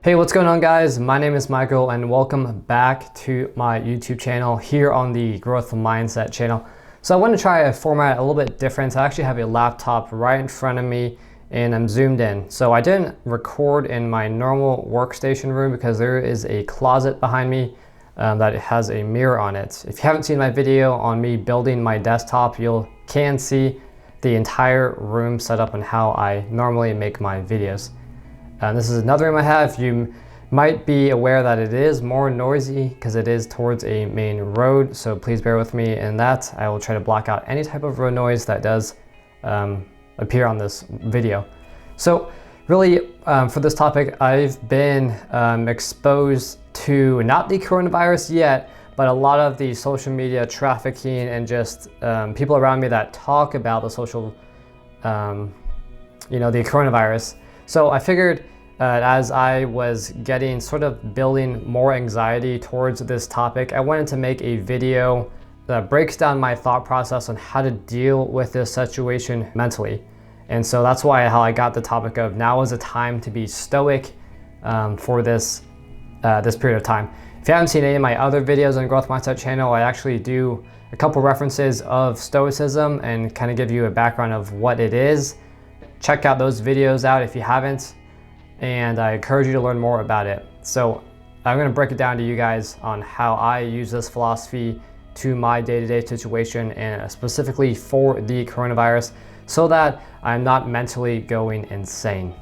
Hey, what's going on, guys? My name is Michael and welcome back to my YouTube channel here on the Growth Mindset channel. So I want to try a format a little bit different. I actually have a laptop right in front of me and I'm zoomed in. So I didn't record in my normal workstation room because there is a closet behind me that has a mirror on it. If you haven't seen my video on me building my desktop, you can see the entire room set up and how I normally make my videos. This is another room I have. You might be aware that it is more noisy because it is towards a main road, so please bear with me in that. I will try to block out any type of road noise that does appear on this video. So really, for this topic, I've been exposed to not the coronavirus yet, but a lot of the social media trafficking and just people around me that talk about the social, the coronavirus. So I figured as I was building more anxiety towards this topic, I wanted to make a video that breaks down my thought process on how to deal with this situation mentally. And so that's how I got the topic of now is the time to be stoic for this period of time. If you haven't seen any of my other videos on the Growth Mindset channel, I actually do a couple references of Stoicism and kind of give you a background of what it is. Check out those videos out if you haven't, and I encourage you to learn more about it. So I'm going to break it down to you guys on how I use this philosophy to my day-to-day situation and specifically for the coronavirus so that I'm not mentally going insane.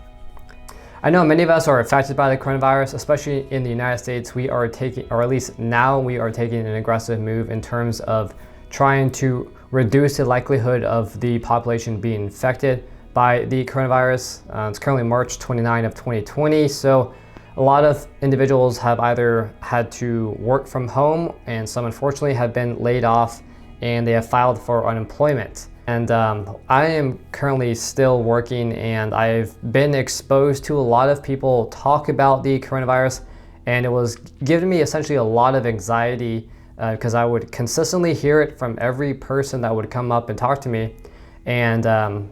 I know many of us are affected by the coronavirus, especially in the United States. We are taking, or at least now we are taking an aggressive move in terms of trying to reduce the likelihood of the population being infected by the coronavirus. It's currently March 29 of 2020, so a lot of individuals have either had to work from home and some unfortunately have been laid off and they have filed for unemployment. And I am currently still working and I've been exposed to a lot of people talk about the coronavirus, and it was giving me essentially a lot of anxiety because I would consistently hear it from every person that would come up and talk to me. And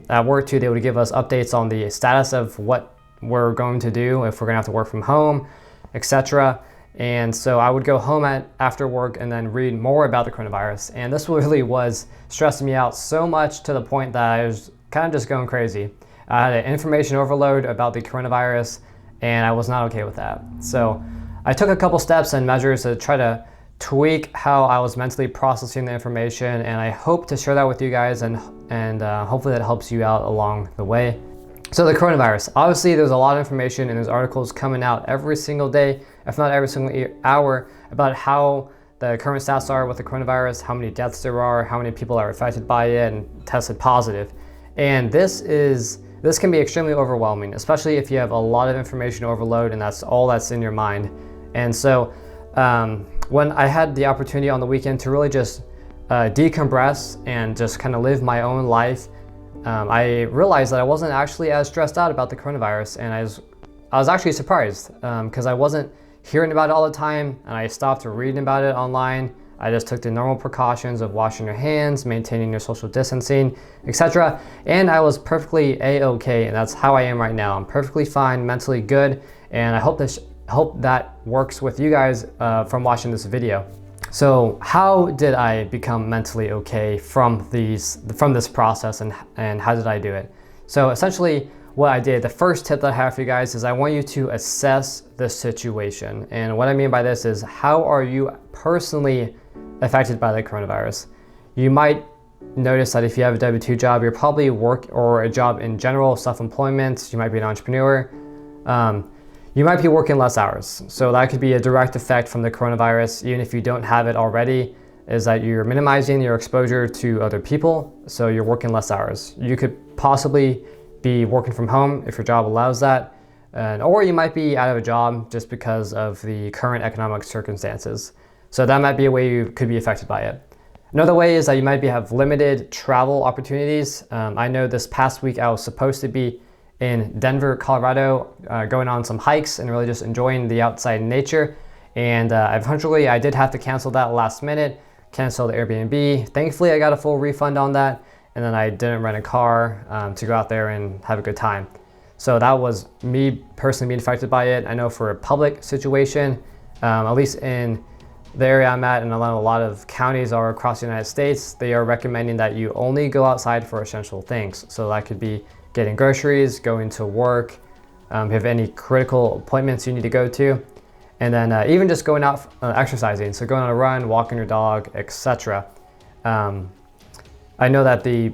at work too, they would give us updates on the status of what we're going to do, if we're gonna have to work from home, etc. And so I would go home after work and then read more about the coronavirus. And this really was stressing me out so much to the point that I was kind of just going crazy. I had an information overload about the coronavirus and I was not okay with that. So I took a couple steps and measures to try to tweak how I was mentally processing the information, and I hope to share that with you guys and hopefully that helps you out along the way. So the coronavirus, obviously there's a lot of information and there's articles coming out every single day, if not every single hour, about how the current stats are with the coronavirus, how many deaths there are, how many people are affected by it and tested positive. And this can be extremely overwhelming, especially if you have a lot of information overload and that's all that's in your mind. And so when I had the opportunity on the weekend to really just decompress and just kind of live my own life, I realized that I wasn't actually as stressed out about the coronavirus, and I was actually surprised because I wasn't hearing about it all the time, and I stopped reading about it online. I just took the normal precautions of washing your hands, maintaining your social distancing, etc. And I was perfectly a-okay, and that's how I am right now. I'm perfectly fine, mentally good, and I hope that works with you guys from watching this video. So how did I become mentally okay from this process, and how did I do it? So essentially what I did, the first tip that I have for you guys is I want you to assess the situation. And what I mean by this is, how are you personally affected by the coronavirus? You might notice that if you have a W-2 job, you're probably or a job in general, self-employment, you might be an entrepreneur. You might be working less hours. So that could be a direct effect from the coronavirus, even if you don't have it already, is that you're minimizing your exposure to other people. So you're working less hours. You could possibly be working from home if your job allows that. Or you might be out of a job just because of the current economic circumstances. So that might be a way you could be affected by it. Another way is that you might have limited travel opportunities. I know this past week I was supposed to be in Denver, Colorado, going on some hikes and really just enjoying the outside nature. And eventually I did have to cancel that last minute, cancel the Airbnb. Thankfully I got a full refund on that, and then I didn't rent a car to go out there and have a good time. So that was me personally being affected by it. I know for a public situation, at least in the area I'm at, and a lot of counties are across the United States, they are recommending that you only go outside for essential things. So that could be getting groceries, going to work, if you have any critical appointments you need to go to, and then even just going out exercising. So going on a run, walking your dog, etc. I know that the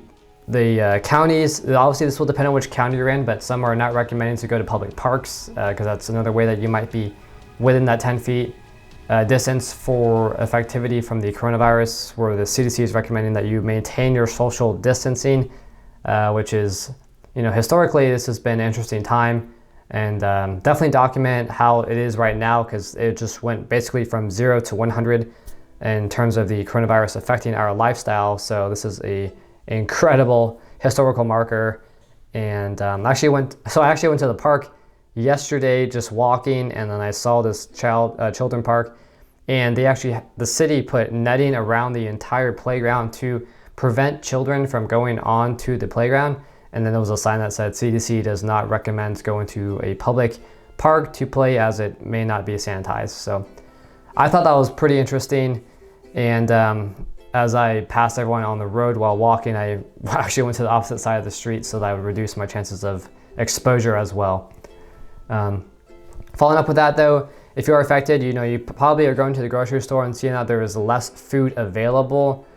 counties, obviously this will depend on which county you're in, but some are not recommending to go to public parks because that's another way that you might be within that 10 feet distance for effectivity from the coronavirus, where the CDC is recommending that you maintain your social distancing, which is, historically this has been an interesting time, and definitely document how it is right now, because it just went basically from 0 to 100 in terms of the coronavirus affecting our lifestyle. So this is a incredible historical marker. And I actually went to the park yesterday just walking, and then I saw this children park, and the city put netting around the entire playground to prevent children from going on to the playground. And then there was a sign that said CDC does not recommend going to a public park to play as it may not be sanitized. So I thought that was pretty interesting. And as I passed everyone on the road while walking, I actually went to the opposite side of the street so that I would reduce my chances of exposure as well. Following up with that though, if you're affected, you probably are going to the grocery store and seeing that there is less food available.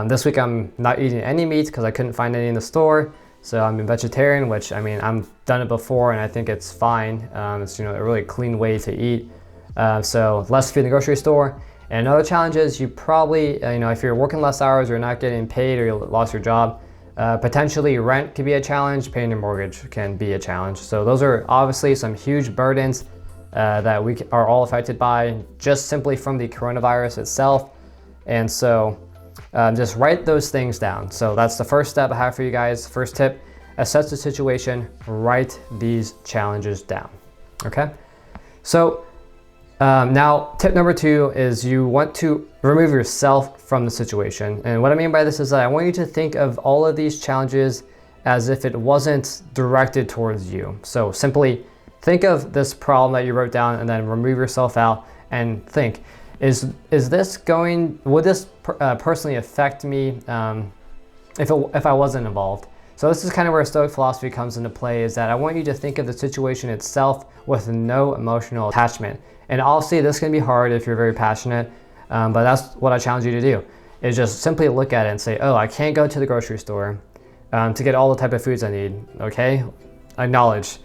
This week I'm not eating any meat because I couldn't find any in the store. So I'm a vegetarian, which I've done it before and I think it's fine. It's a really clean way to eat. So less food in the grocery store. And another challenge is you probably, if you're working less hours or not getting paid or you lost your job, potentially rent could be a challenge, paying your mortgage can be a challenge. So those are obviously some huge burdens that we are all affected by just simply from the coronavirus itself. And so just write those things down. So that's the first step I have for you guys. First tip, assess the situation, write these challenges down, okay? So now tip number 2 is you want to remove yourself from the situation. And what I mean by this is that I want you to think of all of these challenges as if it wasn't directed towards you. So simply think of this problem that you wrote down and then remove yourself out and think, would this personally affect me if I wasn't involved? So this is kind of where Stoic philosophy comes into play, is that I want you to think of the situation itself with no emotional attachment. And obviously this can be hard if you're very passionate, but that's what I challenge you to do, is just simply look at it and say, oh, I can't go to the grocery store to get all the type of foods I need, okay? Acknowledge.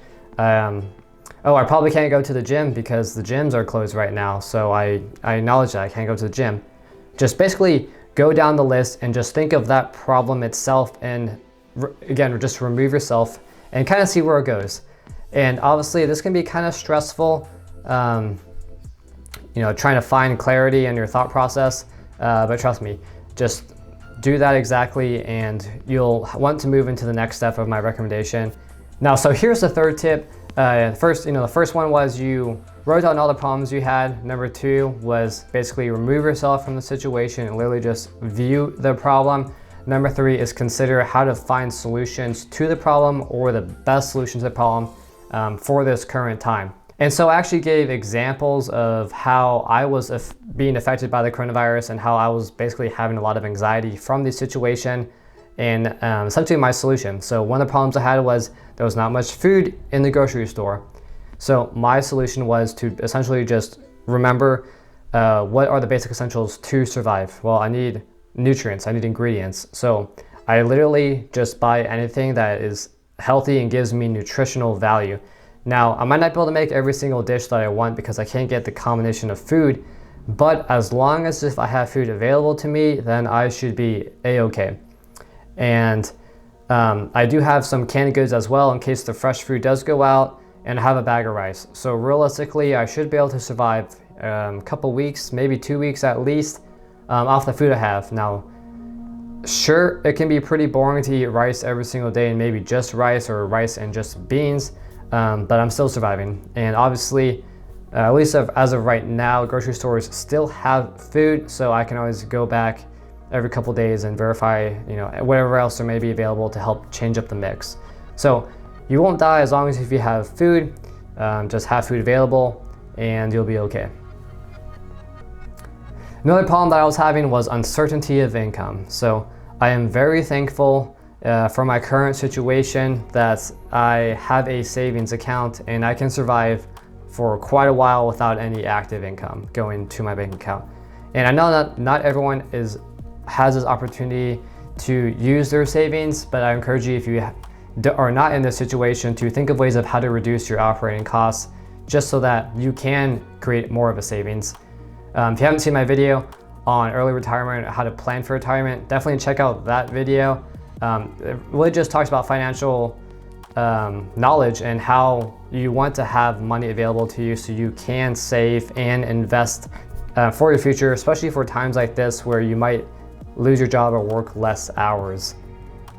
Oh, I probably can't go to the gym because the gyms are closed right now, so I acknowledge that I can't go to the gym. Just basically go down the list and just think of that problem itself, and again, just remove yourself and kind of see where it goes. And obviously this can be kind of stressful, trying to find clarity in your thought process, but trust me, just do that exactly and you'll want to move into the next step of my recommendation. Now, so here's the third tip. The first one was you wrote down all the problems you had. Number 2 was basically remove yourself from the situation and literally just view the problem. Number 3 is consider how to find solutions to the problem, or the best solution to the problem for this current time. And so I actually gave examples of how I was being affected by the coronavirus and how I was basically having a lot of anxiety from the situation, and essentially my solution. So one of the problems I had was there was not much food in the grocery store. So my solution was to essentially just remember what are the basic essentials to survive. Well, I need nutrients, I need ingredients. So I literally just buy anything that is healthy and gives me nutritional value. Now, I might not be able to make every single dish that I want because I can't get the combination of food, but as long as if I have food available to me, then I should be a-okay. And I do have some canned goods as well in case the fresh food does go out, and I have a bag of rice. So realistically, I should be able to survive a couple weeks, maybe 2 weeks at least, off the food I have. Now, sure, it can be pretty boring to eat rice every single day and maybe just rice or rice and just beans, but I'm still surviving. And obviously, at least as of right now, grocery stores still have food, so I can always go back every couple days and verify, whatever else there may be available to help change up the mix. So you won't die as long as if you have food. Just have food available and you'll be okay. Another problem that I was having was uncertainty of income. So I am very thankful for my current situation that I have a savings account and I can survive for quite a while without any active income going to my bank account. And I know that not everyone has this opportunity to use their savings, but I encourage you, if you are not in this situation, to think of ways of how to reduce your operating costs just so that you can create more of a savings. If you haven't seen my video on early retirement, how to plan for retirement, definitely check out that video. It really just talks about financial knowledge and how you want to have money available to you so you can save and invest for your future, especially for times like this where you might lose your job or work less hours.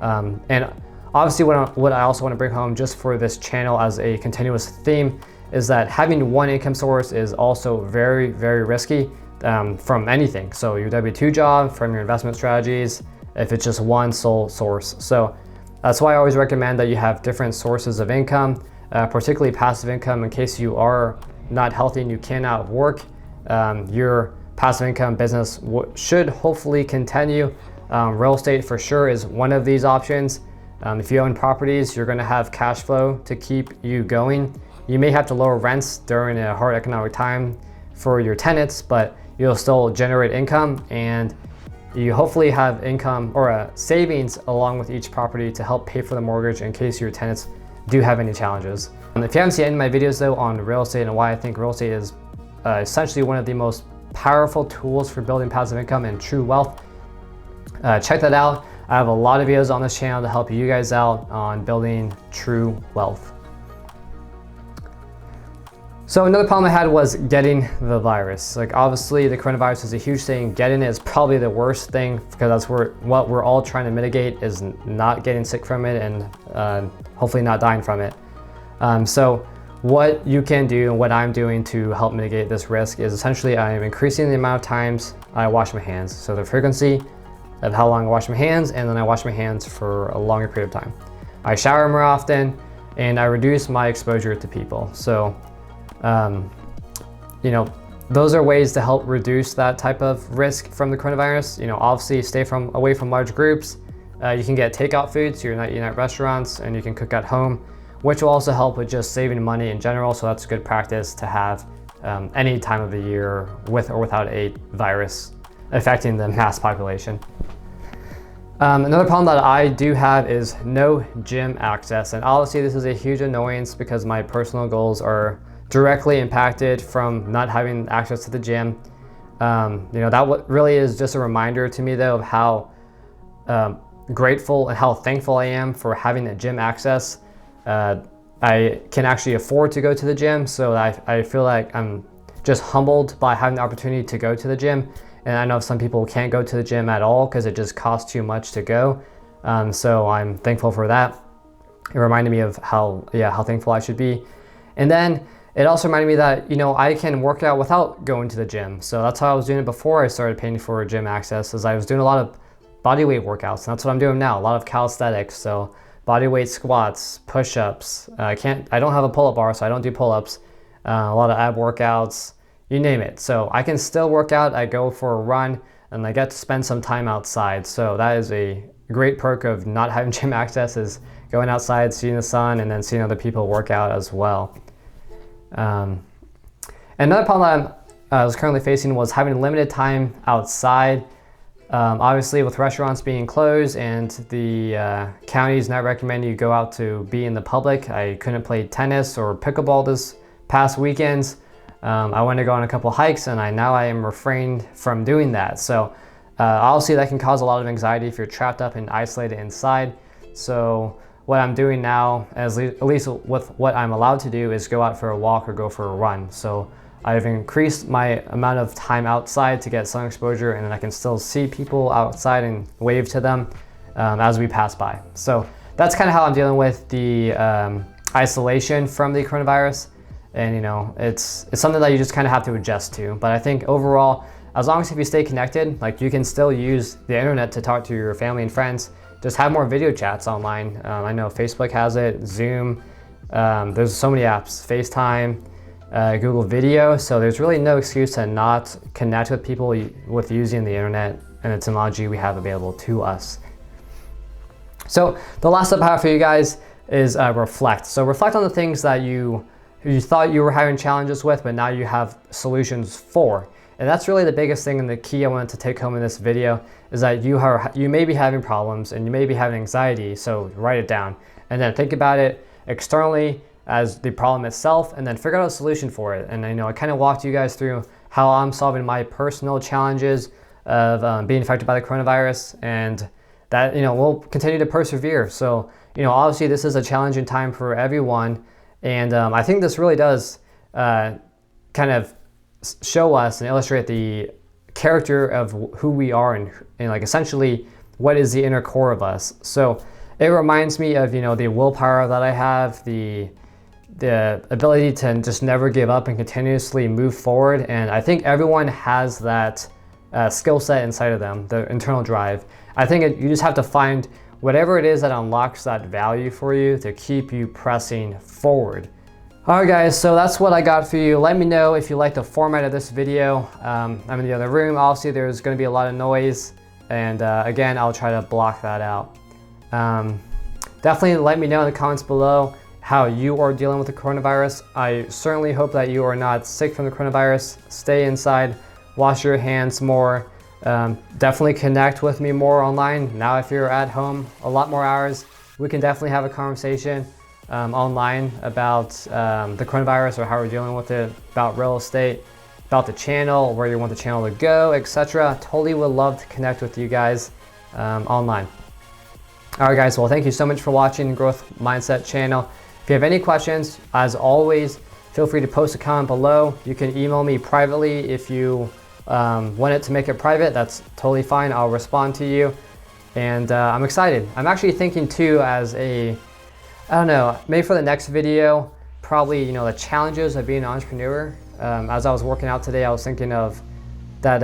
And obviously what I also want to bring home just for this channel as a continuous theme is that having one income source is also very, very risky from anything. So your W-2 job, from your investment strategies, if it's just one sole source. So that's why I always recommend that you have different sources of income, particularly passive income in case you are not healthy and you cannot work. Your passive income business should hopefully continue. Real estate for sure is one of these options. If you own properties, you're gonna have cash flow to keep you going. You may have to lower rents during a hard economic time for your tenants, but you'll still generate income, and you hopefully have income or a savings along with each property to help pay for the mortgage in case your tenants do have any challenges. If you haven't seen any of my videos though on real estate and why I think real estate is essentially one of the most powerful tools for building passive income and true wealth, check that out. I have a lot of videos on this channel to help you guys out on building true wealth. So another problem I had was getting the virus. Like obviously the coronavirus is a huge thing. Getting it is probably the worst thing because that's what we're all trying to mitigate is not getting sick from it and hopefully not dying from it. So what you can do and what I'm doing to help mitigate this risk is essentially I am increasing the amount of times I wash my hands. So the frequency of how long I wash my hands, and then I wash my hands for a longer period of time. I shower more often and I reduce my exposure to people. So you know, those are ways to help reduce that type of risk from the coronavirus. You know, obviously stay away from large groups. You can get takeout food, so you're not eating at restaurants, and you can cook at home, which will also help with just saving money in general. So that's a good practice to have any time of the year with or without a virus affecting the mass population. Another problem that I do have is no gym access. And obviously this is a huge annoyance because my personal goals are directly impacted from not having access to the gym. You know, that really is just a reminder to me though of how grateful and how thankful I am for having a gym access. I can actually afford to go to the gym, so I feel like I'm just humbled by having the opportunity to go to the gym. And I know some people can't go to the gym at all because it just costs too much to go. So I'm thankful for that. It reminded me of how thankful I should be. And then it also reminded me that, you know, I can work out without going to the gym. So that's how I was doing it before I started paying for gym access, is I was doing a lot of body weight workouts. And that's what I'm doing now, a lot of calisthenics. So body weight squats, push-ups. I don't have a pull-up bar, so I don't do pull-ups. A lot of ab workouts, you name it. So I can still work out. I go for a run and I get to spend some time outside. So that is a great perk of not having gym access, is going outside, seeing the sun, and then seeing other people work out as well. Another problem that I was currently facing was having limited time outside. Obviously with restaurants being closed and the counties not recommending you go out to be in the public, I couldn't play tennis or pickleball this past weekends. I went to go on a couple hikes and I am refrained from doing that. So obviously that can cause a lot of anxiety if you're trapped up and isolated inside. So what I'm doing now, at least with what I'm allowed to do, is go out for a walk or go for a run. So I've increased my amount of time outside to get sun exposure, and then I can still see people outside and wave to them as we pass by. So that's kind of how I'm dealing with the isolation from the coronavirus. And you know, it's something that you just kind of have to adjust to. But I think overall, as long as if you stay connected, like you can still use the internet to talk to your family and friends, just have more video chats online. I know Facebook has it, Zoom, there's so many apps, FaceTime, Google Video. So there's really no excuse to not connect with people with using the internet and the technology we have available to us. So the last step I have for you guys is reflect. So reflect on the things that you thought you were having challenges with, but now you have solutions for. And that's really the biggest thing and the key I wanted to take home in this video is that you may be having problems and you may be having anxiety, so write it down. And then think about it externally as the problem itself, and then figure out a solution for it. And I kind of walked you guys through how I'm solving my personal challenges of being affected by the coronavirus, and that we'll continue to persevere. So obviously this is a challenging time for everyone, and I think this really does kind of show us and illustrate the character of who we are and like essentially what is the inner core of us. So it reminds me of the willpower that I have, the ability to just never give up and continuously move forward. And I think everyone has that skill set inside of them, the internal drive. I think you just have to find whatever it is that unlocks that value for you to keep you pressing forward. All right, guys, so that's what I got for you. Let me know if you like the format of this video. I'm in the other room. Obviously, there's going to be a lot of noise, and again, I'll try to block that out. Definitely let me know in the comments below how you are dealing with the coronavirus. I certainly hope that you are not sick from the coronavirus. Stay inside, wash your hands more. Definitely connect with me more online. Now, if you're at home a lot more hours, we can definitely have a conversation online about the coronavirus or how we're dealing with it, about real estate, about the channel, where you want the channel to go, etc. Totally would love to connect with you guys online. All right, guys, well, thank you so much for watching the Growth Mindset channel. If you have any questions, as always, feel free to post a comment below. You can email me privately if you want it to make it private. That's totally fine. I'll respond to you. And I'm excited. I'm actually thinking too, as I don't know, maybe for the next video, probably, the challenges of being an entrepreneur. As I was working out today, I was thinking of that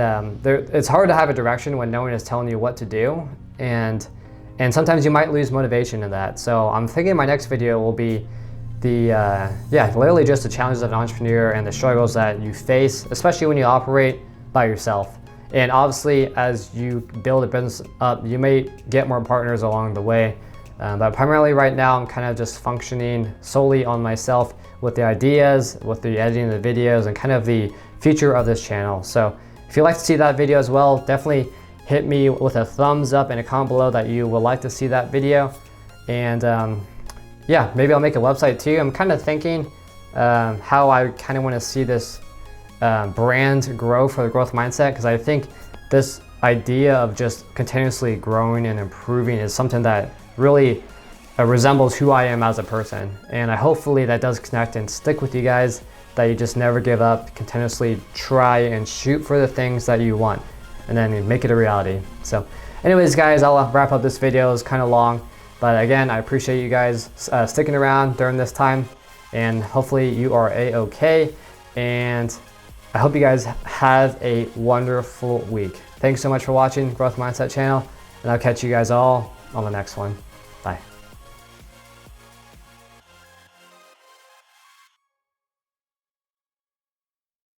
it's hard to have a direction when no one is telling you what to do. And sometimes you might lose motivation in that. So I'm thinking my next video will be literally just the challenges of an entrepreneur and the struggles that you face, especially when you operate by yourself. And obviously, as you build a business up, you may get more partners along the way. But primarily right now, I'm kind of just functioning solely on myself with the ideas, with the editing of the videos, and kind of the future of this channel. So if you'd like to see that video as well, definitely hit me with a thumbs up and a comment below that you would like to see that video. And maybe I'll make a website too. I'm kind of thinking how I kind of want to see this brand grow for the Growth Mindset, because I think this idea of just continuously growing and improving is something that really resembles who I am as a person. And hopefully that does connect and stick with you guys, that you just never give up, continuously try and shoot for the things that you want, and then make it a reality. So anyways, guys, I'll wrap up this video. It's kind of long, but again, I appreciate you guys sticking around during this time, and hopefully you are a-okay. And I hope you guys have a wonderful week. Thanks so much for watching Growth Mindset channel, and I'll catch you guys all on the next one.